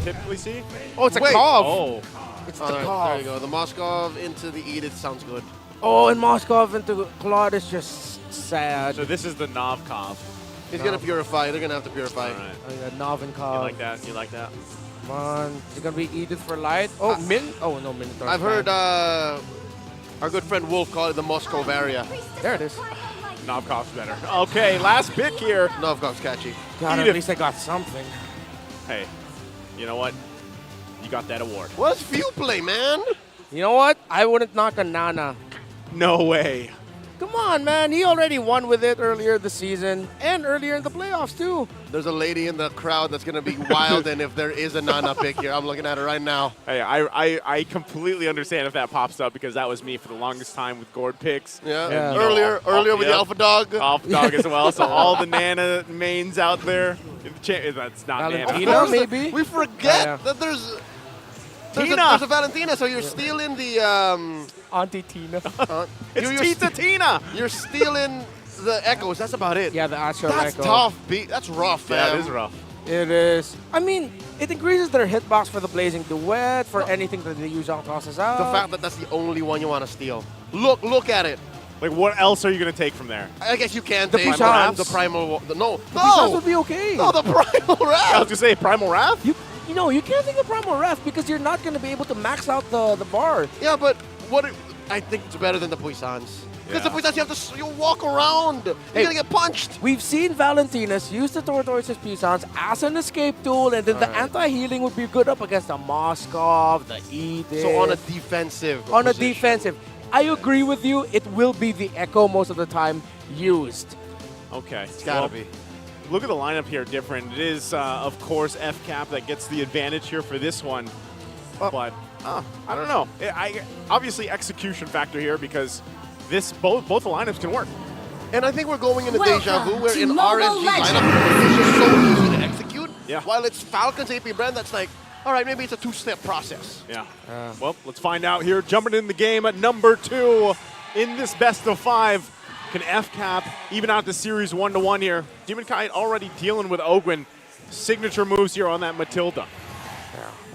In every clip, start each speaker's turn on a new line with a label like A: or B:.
A: typically see.
B: Oh, it's a
C: Wait.
B: Kov.
A: Oh.
B: It's the
C: There
B: Kov.
C: you go. The Moskov into the Edith sounds good.
B: Oh, and Moskov into Claude is just sad.
A: So this is the Novkov.
C: He's going to purify. They're going to have to purify.
A: All right.
B: Oh, yeah, Nov and Kov.
A: You like that? You like that?
B: Come on. Is it going to be Edith for light? Oh, Min? Oh, no, Minotaur.
C: I've heard our good friend Wolf call it the Moskov area.
B: There it is.
A: Novkov's better. Okay, last pick here.
C: Novkov's catchy.
B: God,
A: Edith.
B: at least I got something.
A: Hey, you know what? You got that award.
C: What's Few play, man?
B: You know what? I wouldn't knock a Nana.
A: No way.
B: Come on, man. He already won with it earlier this season and earlier in the playoffs, too.
C: There's a lady in the crowd that's going to be wild, and if there is a Nana pick here, I'm looking at her right now.
A: Hey, I completely understand if that pops up because that was me for the longest time with Gord picks.
C: Yeah.
B: Yeah.
C: Earlier with the Alpha Dog.
A: Alpha Dog as well. So all the Nana mains out there. That's not
B: Valentina,
A: Nana.
B: maybe?
C: We forget
B: Yeah.
C: that there's
A: Tina.
C: there's a Valentina, so you're stealing the
B: Auntie Tina.
A: It's
C: you're
A: Tita Tina.
C: You're stealing the echoes. That's about it.
B: Yeah, the Astral
C: That's
B: Echo.
C: tough. That's rough,
A: Yeah,
C: fam.
A: it is rough.
B: It is. I mean, it increases their hitbox for the Blazing Duet, for anything that they use on tosses out.
C: The fact that that's the only one you want to steal. Look at it.
A: Like, what else are you going to take from there?
C: I guess you can
B: The
C: take
B: Puissance.
C: the primal. No,
B: Puissance would be okay.
C: no, the primal
A: I was
C: wrath.
A: going to say Primal Wrath?
B: You know, you can't think of Primal Ref because you're not going to be able to max out the bar.
C: Yeah, but I think it's better than the Puissance. Because the
A: Yeah.
C: Puissance, you walk around. You're
B: Hey.
C: gonna get punched.
B: We've seen Valentinas use the Tortoise's Puissance as an escape tool, and then the anti-healing would be good up against the Moskov, the Edith.
C: So on a defensive.
B: On a
C: position.
B: defensive. I agree with you. It will be the Echo most of the time used.
A: Okay.
C: It's gotta be.
A: Look at the lineup here different. It is, of course, FCAP that gets the advantage here for this one. But I don't know. Obviously, execution factor here because both the lineups can work.
C: And I think we're going into
D: Welcome
C: deja vu where
D: to
C: in
D: Mobile
C: RSG
D: Legends.
C: lineup it's just so easy to execute.
A: Yeah.
C: While it's Falcons AP BREN, that's like, all right, maybe it's a two-step process.
A: Yeah. Well, let's find out here. Jumping in the game at number 2 in this best of 5. Can FCAP even out the series 1-1 here? Demon Kite already dealing with Ogwin. Signature moves here on that Matilda.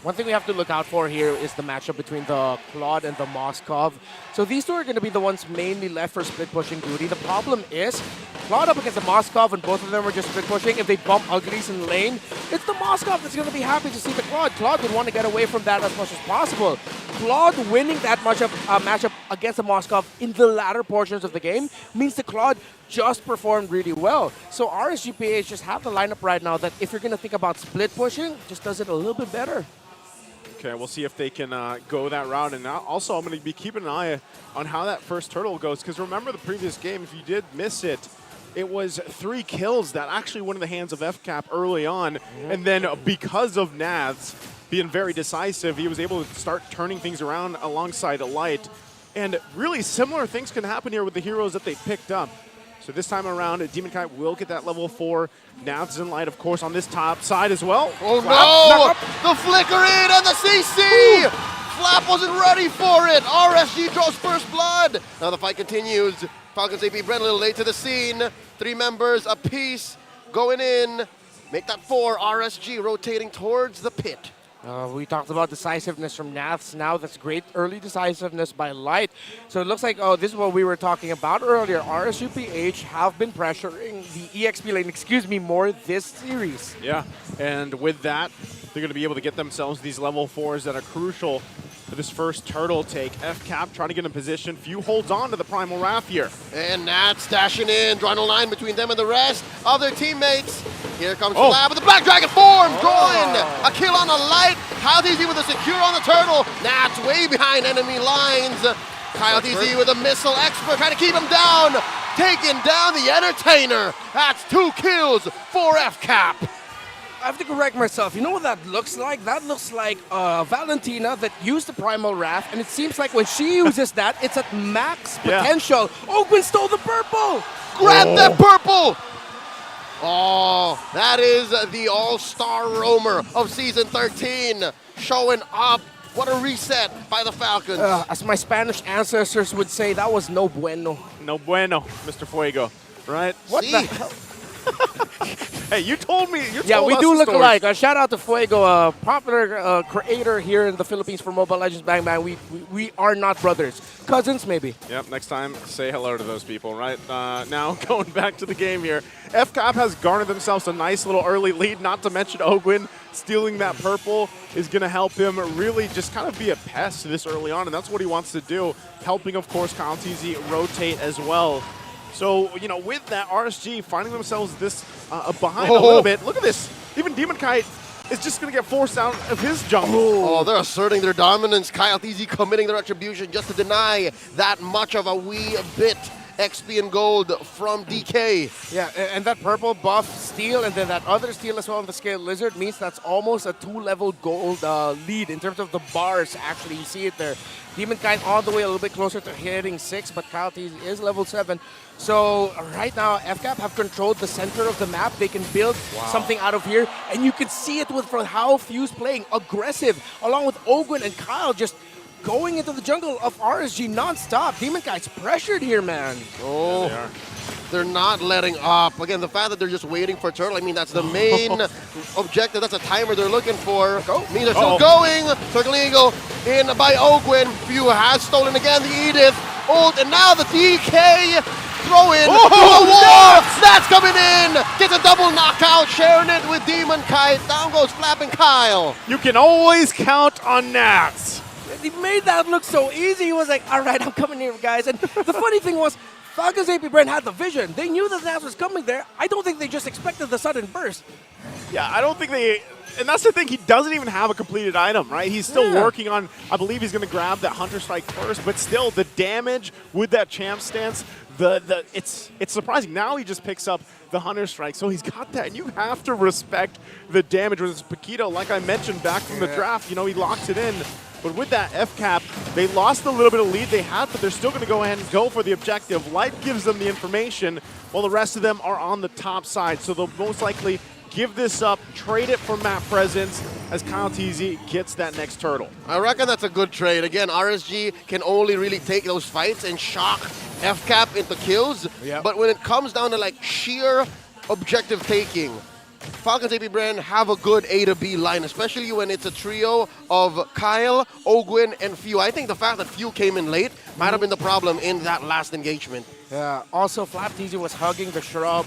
B: One thing we have to look out for here is the matchup between the Claude and the Moskov. So these two are going to be the ones mainly left for split pushing duty. The problem is, Claude up against the Moskov, and both of them are just split pushing. If they bump uglies in lane, it's the Moskov that's going to be happy to see the Claude. Claude would want to get away from that as much as possible. Claude winning that matchup against the Moskov in the latter portions of the game means the Claude just performed really well. So RSGPH just have the lineup right now that if you're going to think about split pushing, just does it a little bit better.
A: Okay, we'll see if they can go that route. And also, I'm going to be keeping an eye on how that first turtle goes. Because remember the previous game, if you did miss it, it was 3 kills that actually went in the hands of FCAP early on. And then because of Naths being very decisive, he was able to start turning things around alongside Light. And really similar things can happen here with the heroes that they picked up. So this time around, Demon Kite will get that level 4. Naths and Light, of course, on this top side as well.
C: Oh
A: Flap,
C: no! The flickering and the CC! Ooh. Flap wasn't ready for it. RSG draws first blood. Now the fight continues. Falcons AP BREN a little late to the scene. 3 members apiece going in. Make that 4. RSG rotating towards the pit.
B: We talked about decisiveness from Naths. Now that's great early decisiveness by Light. So it looks like, this is what we were talking about earlier. RSGPH have been pressuring the EXP lane, more this series.
A: Yeah, and with that, they're going to be able to get themselves these level 4s that are crucial for this first turtle take. FCAP trying to get in position. Few holds on to the Primal Wrath here.
C: And Nats dashing in, drawing a line between them and the rest of their teammates. Here comes
A: Oh.
C: Flab with the Black Dragon form, joined. A kill on a Light. Kyle DZ with a secure on the turtle. Nats way behind enemy lines. Kyle DZ with a missile expert trying to keep him down. Taking down the Entertainer. That's 2 kills for FCAP.
B: I have to correct myself. You know what that looks like? That looks like Valentina that used the Primal Wrath, and it seems like when she uses that, it's at max
A: Yeah.
B: potential. Ogwin stole the purple!
C: Grab that purple! Oh, that is the all-star roamer of Season 13 showing up. What a reset by the Falcons.
B: As my Spanish ancestors would say, that was no bueno.
A: No bueno, Mr. Fuego, right?
B: What
C: See?
B: the hell?
A: Hey, you told me. You
B: Yeah,
A: told
B: we
A: us
B: do
A: the
B: look
A: story.
B: alike. Shout out to Fuego, a popular creator here in the Philippines for Mobile Legends Bang Bang. We are not brothers. Cousins, maybe.
A: Yep, next time, say hello to those people, right? Now, going back to the game here, FCAP has garnered themselves a nice little early lead, not to mention Ogwin stealing that purple is going to help him really just kind of be a pest this early on, and that's what he wants to do, helping, of course, KyleTzy rotate as well. So, you know, with that, RSG finding themselves this behind a little bit. Look at this. Even Demon Kite is just going to get forced out of his jungle.
C: Oh, they're asserting their dominance. KyleTzy committing their retribution just to deny that much of a wee bit XP and gold from DK.
B: Yeah, and that purple buff steal and then that other steal as well on the Scale Lizard means that's almost a 2-level gold lead in terms of the bars. Actually, you see it there. Demon Kite all the way a little bit closer to hitting 6, but KyleTzy is level 7. So right now, FCAP have controlled the center of the map. They can build something out of here, and you can see it with from how Fuse playing aggressive, along with Ogwin and Kyle just going into the jungle of RSG non-stop. Demon Kite's pressured here, man.
C: Oh,
A: Yeah,
C: they're not letting up. Again, the fact that they're just waiting for Turtle, I mean, that's the main objective. That's a timer they're looking for. Means they're still going. Circling Eagle in by Ogwin. Few has stolen again the Edith. Ult, and now the DK throw in to the wall. That's coming in. Gets a double knockout, sharing it with Demon Kite. Down goes Flap and Kyle.
A: You can always count on Nats.
B: He made that look so easy. He was like, all right, I'm coming here, guys. And the funny thing was, Falcons AP BREN had the vision. They knew that Nats was coming there. I don't think they just expected the sudden burst.
A: Yeah, I don't think they... And that's the thing, he doesn't even have a completed item, right? He's still working on... I believe he's going to grab that Hunter Strike first, but still, the damage with that champ stance, it's surprising. Now he just picks up the Hunter Strike, so he's got that, and you have to respect the damage. With his Paquito, like I mentioned back from the draft, you know, he locks it in. But with that FCAP, they lost a little bit of lead they had, but they're still going to go ahead and go for the objective. Light gives them the information, while the rest of them are on the top side. So they'll most likely give this up, trade it for map presence, as KyleTzy gets that next turtle.
C: I reckon that's a good trade. Again, RSG can only really take those fights and shock FCAP into kills.
B: Yep.
C: But when it comes down to like sheer objective taking, Falcons AP BREN have a good A to B line, especially when it's a trio of Kyle, Ogwin, and Few. I think the fact that Few came in late might have been the problem in that last engagement.
B: Yeah. Also, FlapTzy was hugging the shrub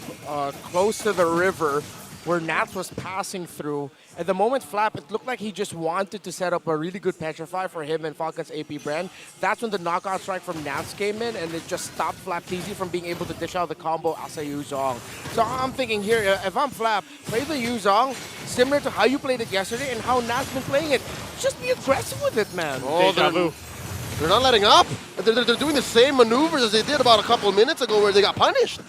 B: close to the river where Nats was passing through. At the moment, Flap, it looked like he just wanted to set up a really good Petrify for him and Falcons AP BREN. That's when the knockout strike from Nats came in, and it just stopped FlapTzy from being able to dish out the combo as a Yuzong. So I'm thinking here, if I'm Flap, play the Yuzong similar to how you played it yesterday and how Nats been playing it. Just be aggressive with it, man.
C: Oh, they're not letting up. They're doing the same maneuvers as they did about a couple minutes ago where they got punished.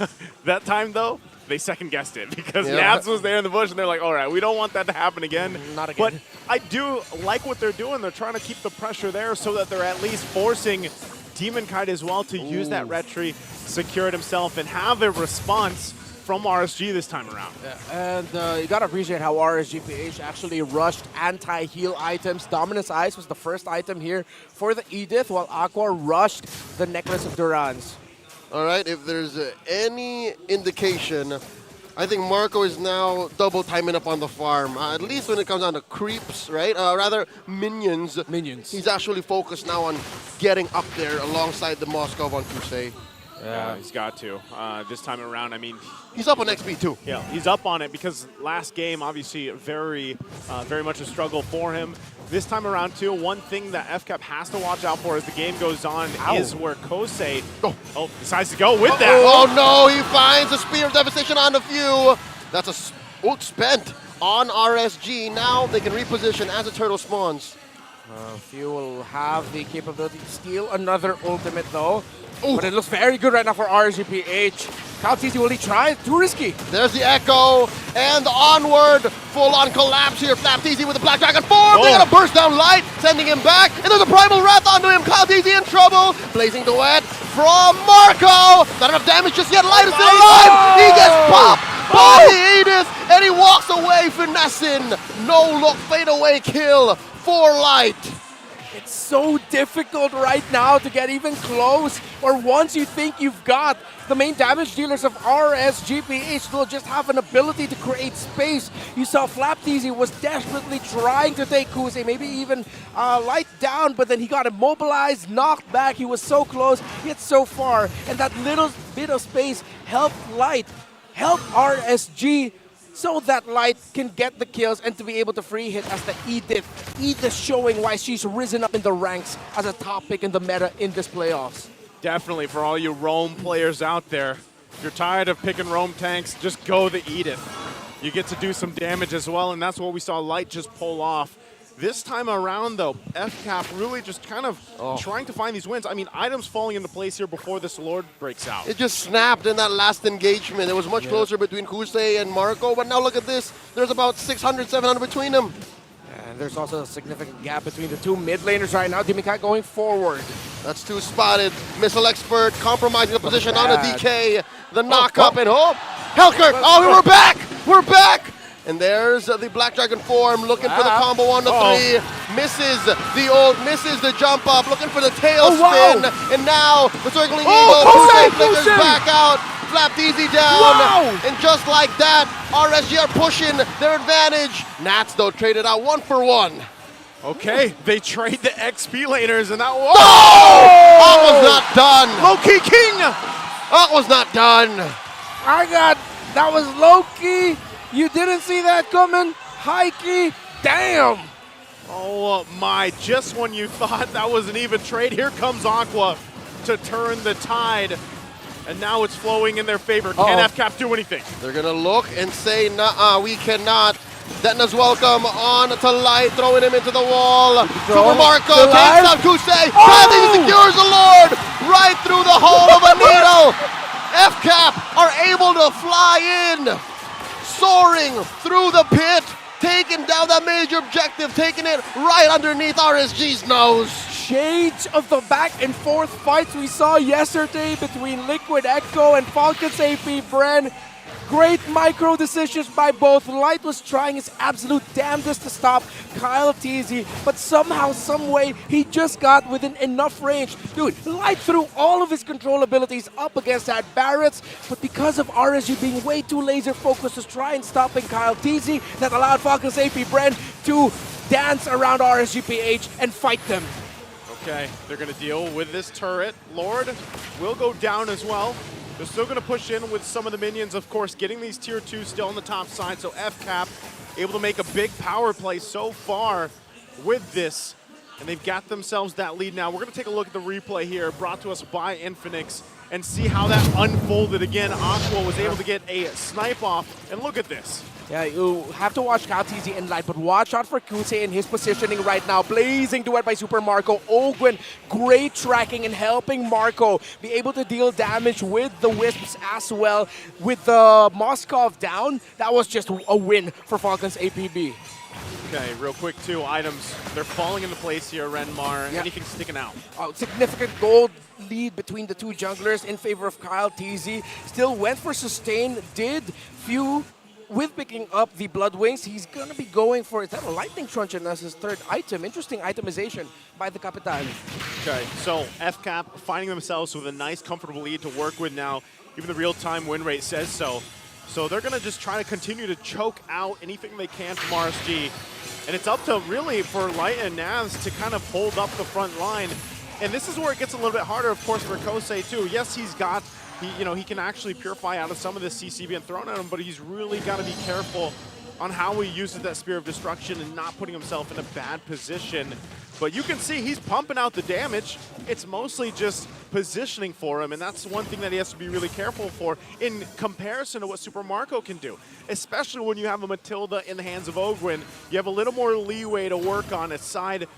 A: That time, though, they second-guessed it because Nats was there in the bush, and they're like, all right, we don't want that to happen again.
B: Not again.
A: But I do like what they're doing. They're trying to keep the pressure there so that they're at least forcing Demon Kite as well to use that retry, secure it himself, and have a response from RSG this time around.
B: Yeah, and you gotta appreciate how RSG PH actually rushed anti-heal items. Dominance Ice was the first item here for the Edith, while Aqua rushed the Necklace of Durans.
C: All right, if there's any indication, I think Marco is now double timing up on the farm. At least when it comes down to creeps, right? Rather, minions.
B: Minions.
C: He's actually focused now on getting up there alongside the Moskov on Crusade.
A: Yeah, he's got to. This time around, I mean...
C: He's up on XP too.
A: Yeah, he's up on it because last game, obviously, very much a struggle for him. This time around, too, one thing that FCAP has to watch out for as the game goes on is where Kosei decides to go with that.
C: Oh no, he finds a Spear of Devastation on the Few. That's a ult spent on RSG. Now they can reposition as the turtle spawns.
B: Few will have the capability to steal another ultimate, though. But it looks very good right now for RSGPH. KyleTzy, will he try? Too risky.
C: There's the Echo, and onward, full-on collapse here. FlapTzy with the Black Dragon form. They're gonna burst down Light, sending him back, and there's a Primal Wrath onto him. KyleTzy in trouble. Blazing Duet from Marco. Not enough damage just yet. Light is still alive. He gets popped by the Edith, and he walks away, finessing. No look, fade away kill for Light.
B: It's so difficult right now to get even close, or once you think you've got the main damage dealers of RSG VS, they'll just have an ability to create space. You saw FlapTZ was desperately trying to take Kuse, maybe even Light down, but then he got immobilized, knocked back. He was so close, yet so far, and that little bit of space helped Light, helped RSG, so that Light can get the kills and to be able to free hit as the Edith. Edith showing why she's risen up in the ranks as a top pick in the meta in this playoffs.
A: Definitely for all you roam players out there. If you're tired of picking roam tanks, just go the Edith. You get to do some damage as well, and that's what we saw Light just pull off. This time around, though, FCAP really just kind of trying to find these wins. I mean, items falling into place here before this Lord breaks out.
C: It just snapped in that last engagement. It was much closer between Kuse and Marco, but now look at this. There's about 600, 700 between them.
B: And there's also a significant gap between the two mid laners right now. Dimikai going forward.
C: That's two spotted. Missile Expert compromising the position on a DK. The knock up and Helkert! Oh, we're back! We're back! And there's the Black Dragon form looking for the combo on the 3. Misses the jump up, looking for the tail spin. And now the circling eagle. Kuse flickers back out. FlapTZ down. And just like that, RSG are pushing their advantage. Nats, though, traded out 1 for 1.
A: Okay, they trade the XP laners, and that
C: That was not done.
A: Low-key King!
C: That was not done.
B: That was low-key. You didn't see that coming? Hikey, damn!
A: Oh my, just when you thought that was an even trade, here comes Aqua to turn the tide. And now it's flowing in their favor. Can FCAP do anything?
C: They're gonna look and say, nah, we cannot. Detna's welcome on to Light, throwing him into the wall. Super Marco takes out Kuse. He secures the Lord right through the hole of a needle. FCAP are able to fly in. Soaring through the pit, taking down that major objective, taking it right underneath RSG's nose.
B: Shades of the back and forth fights we saw yesterday between Liquid Echo and FALCONS AP BREN. Great micro decisions by both. Light was trying his absolute damnedest to stop KyleTZ, but somehow, someway, he just got within enough range. Dude, Light threw all of his control abilities up against that Barrett's, but because of RSG being way too laser focused to try and stopping KyleTZ, that allowed FALCONS AP BREN to dance around RSG PH and fight them.
A: Okay, they're going to deal with this turret. Lord will go down as well. They're still going to push in with some of the minions, of course, getting these tier 2 still on the top side. So FCAP able to make a big power play so far with this. And they've got themselves that lead now. We're going to take a look at the replay here brought to us by Infinix and see how that unfolded again. Aqua was able to get a snipe off. And look at this.
B: Yeah, you have to watch KyleTZ and Light, but watch out for Kuse in his positioning right now. Blazing duet by Super Marco. Ogwin, great tracking and helping Marco be able to deal damage with the Wisps as well. With the Moskov down, that was just a win for FALCONS APB.
A: Okay, real quick, 2 items. They're falling into place here, Renmar.
B: Yeah.
A: Anything sticking out?
B: Significant gold lead between the 2 junglers in favor of KyleTZ. Still went for sustain, did few with picking up the Blood Wings. He's going to be going for, is that a Lightning Truncheon as his 3rd item? Interesting itemization by the Capitan.
A: Okay, so FCAP finding themselves with a nice, comfortable lead to work with now. Even the real-time win rate says so. So they're going to just try to continue to choke out anything they can from RSG. And it's up to, really, for Light and Naz to kind of hold up the front line. And this is where it gets a little bit harder, of course, for Kose, too. Yes, he's got... He can actually purify out of some of this CC being thrown at him, but he's really got to be careful on how he uses that Spear of Destruction and not putting himself in a bad position. But you can see he's pumping out the damage. It's mostly just positioning for him, and that's one thing that he has to be really careful for in comparison to what Super Marco can do. Especially when you have a Matilda in the hands of Ogwin, you have a little more leeway to work on aside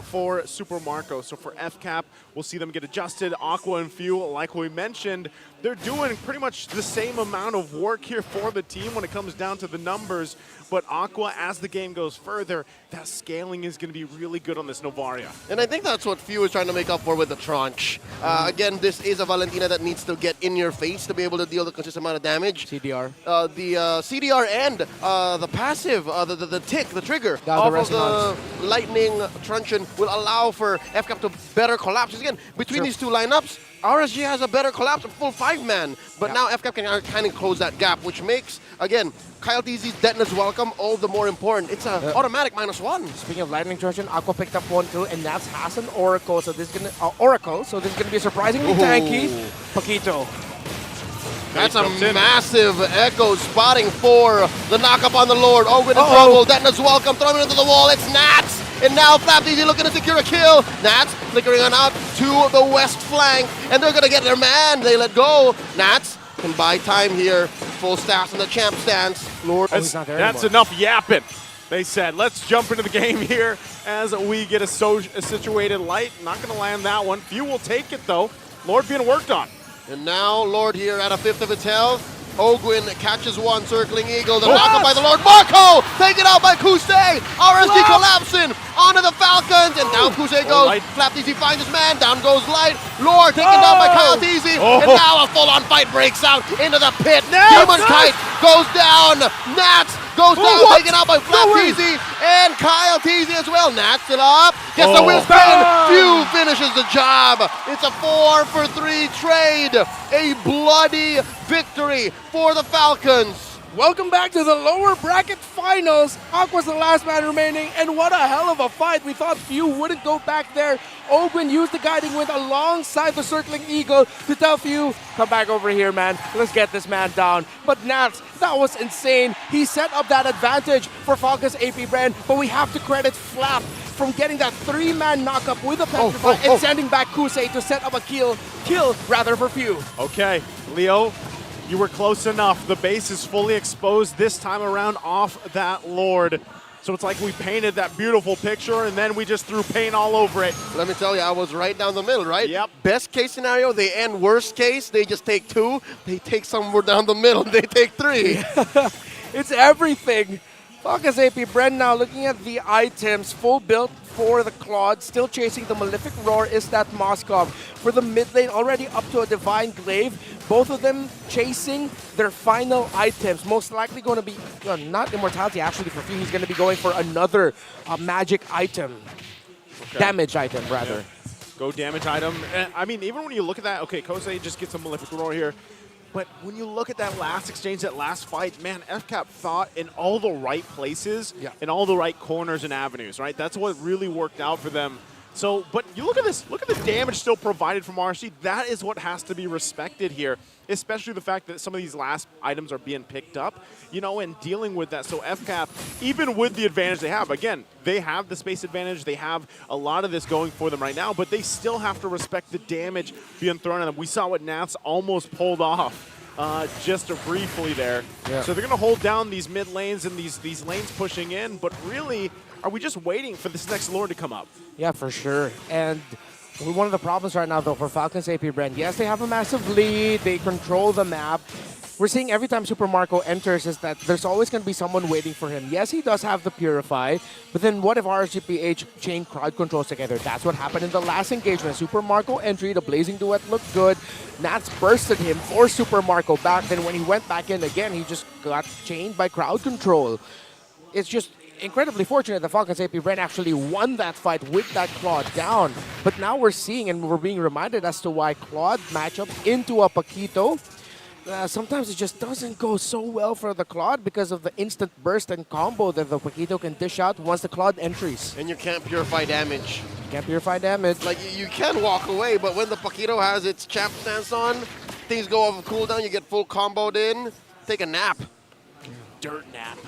A: for Super Marco. So for FCAP, we'll see them get adjusted. Aqua and Fuel, like we mentioned, they're doing pretty much the same amount of work here for the team when it comes down to the numbers. But Aqua, as the game goes further, that scaling is going to be really good on this Novaria.
C: And I think that's what Few is trying to make up for with the Tranche. Again, this is a Valentina that needs to get in your face to be able to deal the consistent amount of damage.
B: CDR.
C: The CDR and the passive, the tick, the trigger
B: Yeah,
C: off
B: the
C: of the Lightning Truncheon will allow for FCAP to better collapse. Again, between these two lineups, RSG has a better collapse, a full 5-man. But now FCAP can kind of close that gap, which makes, again, Kyle TZ's Detona's welcome all the more important. It's an automatic -1.
B: Speaking of Lightning Trojan, Aqua picked up 1 too, and Nats has an Oracle, so this is gonna be surprisingly tanky. Paquito.
C: That's a massive Echo spotting for the knock-up on the Lord. Oh, in trouble. Detona's welcome, throwing it into the wall. It's Nats. And now FlapDZ looking to secure a kill. Nats flickering on out to the west flank. And they're going to get their man. They let go. Nats can buy time here. Full staffs in the champ stance. Lord.
A: That's enough yapping. They said, let's jump into the game here as we get a situated light. Not going to land that one. Few will take it, though. Lord being worked on.
C: And now Lord here at a 5th of its health. Ogwin catches one, circling Eagle. The knockup by the Lord. Marco taken out by Kusei. RSG collapsing onto the Falcons. And down Kusei goes. FlapDZ finds his man. Down goes Light. Lord taken down by Kyle TZ. And now a full-on fight breaks out into the pit. Demon Kite goes down. Nats goes down, taken out by FlapDZ and Kyle TZ as well. Nats still up. Gets the wheel spin. Few finishes the job. It's a 4-for-3 trade. A bloody victory for the Falcons.
B: Welcome back to the lower bracket finals. Aqua's the last man remaining, and what a hell of a fight. We thought Few wouldn't go back there. Ogwin used the guiding wind alongside the circling Eagle to tell Few, come back over here, man. Let's get this man down. But Nats, that was insane. He set up that advantage for Falcons AP BREN, but we have to credit Flap from getting that 3-man knockup with a Petrify and sending back Kusei to set up a kill for Few.
A: Okay, Leo, you were close enough. The base is fully exposed this time around off that Lord. So it's like we painted that beautiful picture and then we just threw paint all over it.
C: Let me tell you, I was right down the middle, right?
A: Yep.
C: Best case scenario, they end. Worst case, they just take 2. They take somewhere down the middle. They take 3.
B: It's everything. Falcons AP BREN now looking at the items. Full build for the Claude. Still chasing the Malefic Roar is that Moskov. For the mid lane, already up to a Divine Glaive. Both of them chasing their final items. Most likely going to be, not Immortality actually for Few. He's going to be going for another magic item. Okay. Damage item, rather.
A: Yeah. Go damage item. And, I mean, even when you look at that, okay, Kosei just gets a Malefic Roar here. But when you look at that last exchange, that last fight, man, FCAP thought in all the right places, in all the right corners and avenues, right? That's what really worked out for them. So, but you look at this, look at the damage still provided from RSG. That is what has to be respected here, especially the fact that some of these last items are being picked up, you know, and dealing with that. So FCAP, even with the advantage they have, again, they have the space advantage. They have a lot of this going for them right now, but they still have to respect the damage being thrown at them. We saw what Nats almost pulled off. Just briefly there. Yeah. So they're going to hold down these mid lanes and these lanes pushing in, but really, are we just waiting for this next Lord to come up?
B: Yeah, for sure. And one of the problems right now, though, for Falcons AP BREN, yes, they have a massive lead. They control the map. We're seeing every time Super Marco enters is that there's always going to be someone waiting for him. Yes, he does have the Purify, but then what if RSGPH chain crowd controls together? That's what happened in the last engagement. Super Marco entry, the Blazing Duet looked good. Nats bursted him for Super Marco back. Then when he went back in again, he just got chained by crowd control. It's just incredibly fortunate that Falcons AP BREN actually won that fight with that Claude down. But now we're seeing and we're being reminded as to why Claude matchup into a Paquito. Sometimes it just doesn't go so well for the Claude because of the instant burst and combo that the Paquito can dish out once the Claude entries.
C: And you can't purify damage.
B: You can't purify damage.
C: Like, you can walk away, but when the Paquito has its champ stance on, things go off of cooldown, you get full comboed in, take a nap.
A: Dirt nap.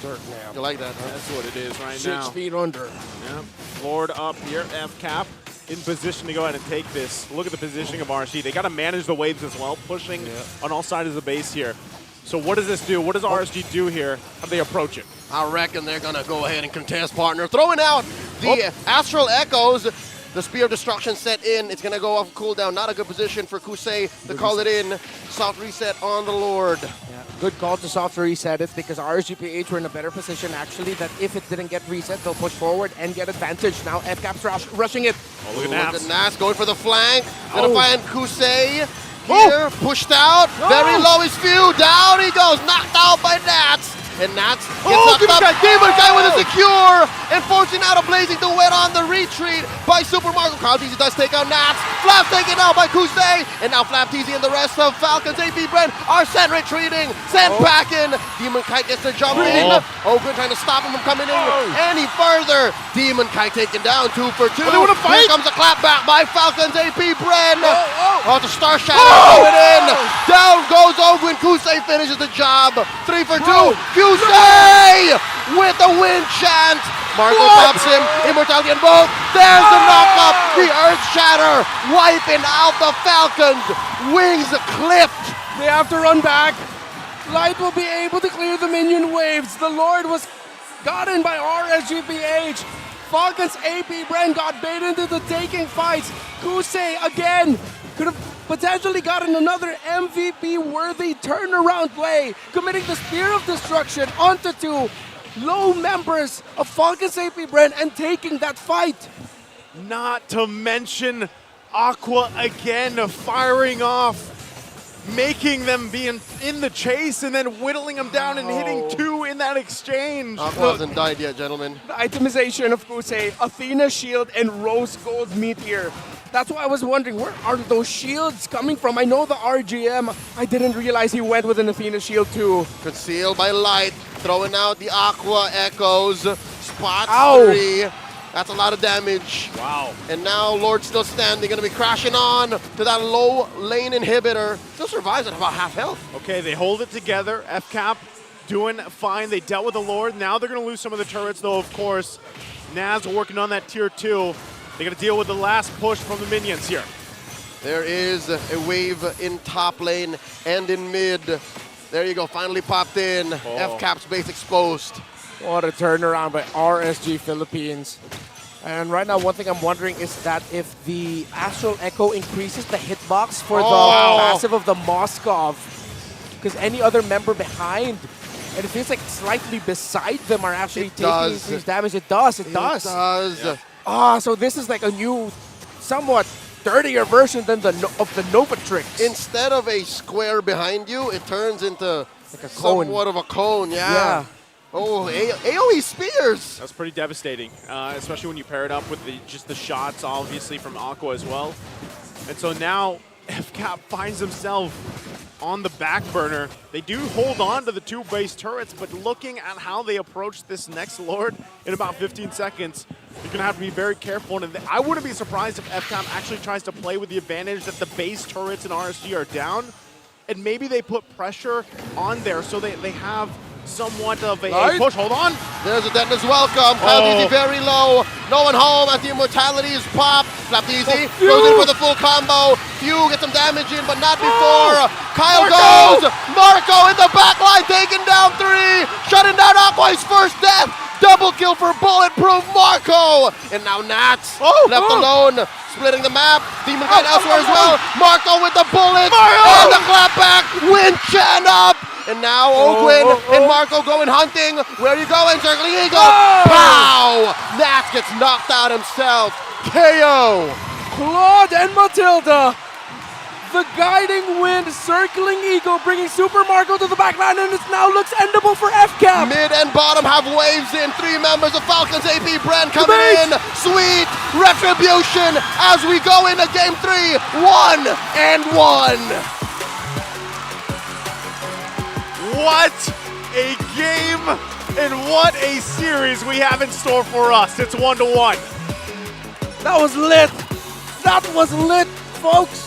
B: Dirt nap.
C: You like that, huh?
A: That's what it is right
B: 6
A: now.
B: 6 feet under.
A: Yeah. Lord up here, FCAP. In position to go ahead and take this. Look at the positioning of RSG. They got to manage the waves as well, pushing on all sides of the base here. So what does this do? What does RSG do here? How do they approach it?
C: I reckon they're going to go ahead and contest, partner. Throwing out the Astral Echoes. The Spear of Destruction set in. It's going to go off cooldown. Not a good position for Kusei to call it in. Soft reset on the Lord.
B: Yeah. Good call to soft reset it because RSGPH were in a better position actually that if it didn't get reset, they'll push forward and get advantage. Now FCAP's rushing it.
A: Oh, look
C: Look
A: at
C: at
A: Nats.
C: Nats going for the flank. Gonna find Kusei here, pushed out. Very low is few. Down he goes, knocked out by Nats. And Nats gets knocked up. Demon Guy with a secure and forcing out a Blazing Duet on the retreat by Super Mario. Cloud-TZ does take out Nats. Flap taken out by Kusei. And now Flap-TZ and the rest of Falcons AP BREN are sent retreating. Sent back in. Demon Kite gets the jump in. Ogren trying to stop him from coming in any further. Demon Kite taken down 2 for 2.
A: they wanna fight?
C: Here comes a clap back by Falcons AP BREN. Oh, the Star Shadow coming in. Down goes Ogren. Kusei finishes the job. 3 for 2. Kusei with a win chant. Marco pops him. Immortality in both. There's the knock-up. The Earth Shatter wiping out the Falcons. Wings clipped.
B: They have to run back. Light will be able to clear the minion waves. The Lord was gotten by RSGPH. Falcons AP BREN got bait into the taking fights. Kusei again could have potentially gotten another MVP-worthy turnaround play, committing the Spear of Destruction onto 2 low members of Falcons AP BREN and taking that fight.
A: Not to mention Aqua again firing off, making them be in the chase and then whittling them down and hitting 2 in that exchange.
C: Aqua hasn't died yet, gentlemen.
B: The itemization of Kusei, Athena Shield and Rose Gold Meteor. That's why I was wondering, where are those shields coming from? I know the RGM. I didn't realize he went with an Athena Shield too.
C: Concealed by Light. Throwing out the Aqua Echoes. Spots
B: Ow.
C: 3. That's a lot of damage.
A: Wow.
C: And now Lord still standing, gonna be crashing on to that low lane inhibitor. Still survives at about half health.
A: Okay, they hold it together. FCAP doing fine. They dealt with the Lord. Now they're going to lose some of the turrets, though, of course. Naz working on that tier 2. They're going to deal with the last push from the minions here.
C: There is a wave in top lane and in mid. There you go, finally popped in. FCAP's base exposed.
B: What a turnaround by RSG Philippines. And right now, one thing I'm wondering is that if the Astral Echo increases the hitbox for the passive of the Moskov, because any other member behind, and it feels like slightly beside them are actually taking increased damage. It does.
C: Yeah.
B: So this is like a new, somewhat dirtier version than of the Nova Tricks.
C: Instead of a square behind you, it turns into
B: like a cone.
C: somewhat of a cone, yeah. Oh, AoE spears!
A: That's pretty devastating, especially when you pair it up with just the shots, obviously, from Aqua as well. And so now FCAP finds himself on the back burner. They do hold on to the 2 base turrets, but looking at how they approach this next Lord in about 15 seconds, you're going to have to be very careful. And I wouldn't be surprised if FCAP actually tries to play with the advantage that the base turrets in RSG are down, and maybe they put pressure on there so they have somewhat of a push. Hold on.
C: There's a deadness welcome. Cloud-TZ very low. No one home as the immortality is popped. Flap-TZ goes in for the full combo. Few gets some damage in, but not before. Kyle goes. Marco in the back line, taking down 3. Shutting down Aqua's first death. Double kill for Bulletproof Marco. And now Nats left alone. Splitting the map. Demon Knight elsewhere as well. Marco with the bullets. And the clapback. Win Chan up. And now Ogwin and Marco going hunting. Where are you going? Circling Eagle. Pow! Nats gets knocked out himself. KO.
B: Claude and Matilda. The guiding wind, circling eagle, bringing Super Marco to the backline, and it now looks endable for FCAP.
C: Mid and bottom have waves in. 3 members of Falcons AP BREN coming in. Sweet retribution as we go into game 3. 1-1.
A: What a game and what a series we have in store for us. It's 1-1.
B: That was lit. That was lit, folks.